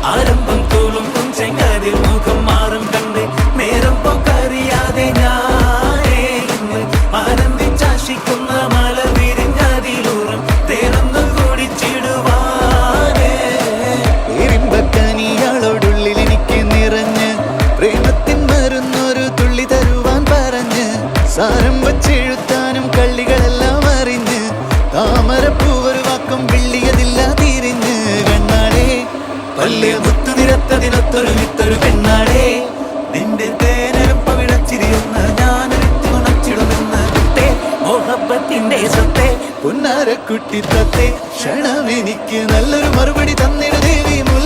ആരംഭം തോളും ചെങ്കതിൽ മുഖം മാറും കണ്ട് നേരം പോക്കറിയാതെ ഞാനേ ഇന്ന് ആനന്ദിച്ചാശിക്കുന്ന മല വിരിഞ്ഞതിലൂറും തേനൊന്നു കുടിച്ചിടുവാനേ. ഇരുമ്പക്കനിയാളോടുള്ളിൽ എനിക്ക് നിറഞ്ഞ് പ്രേമത്തിൻ മരുന്നൊരു തുള്ളി തരുവാൻ പറഞ്ഞ് സാരം വച്ചെഴുത്താനും കള്ളികളെല്ലാം അറിഞ്ഞ് താമരപ്പൂവൊരു വാക്കം വിള്ളിയതില്ല തിരിഞ്ഞ് കണ്ണാടേ പല്ല് മുത്തു നിരത്തതിനൊത്തൊരു വിത്തൊരു പെണ്ണാടേ നിന്റെ തേനരും പവിടച്ചിരിയുന്ന ഞാനൊരുത്തി ഉണച്ചിടുമെന്ന് കുത്തേ മോഹബത്തിന്റെ സത്തേ പൊന്നാരക്കുട്ടി തത്തേ ക്ഷണമെനിക്ക് നല്ലൊരു മറുപടി തന്നിട ദേവി മുല്ല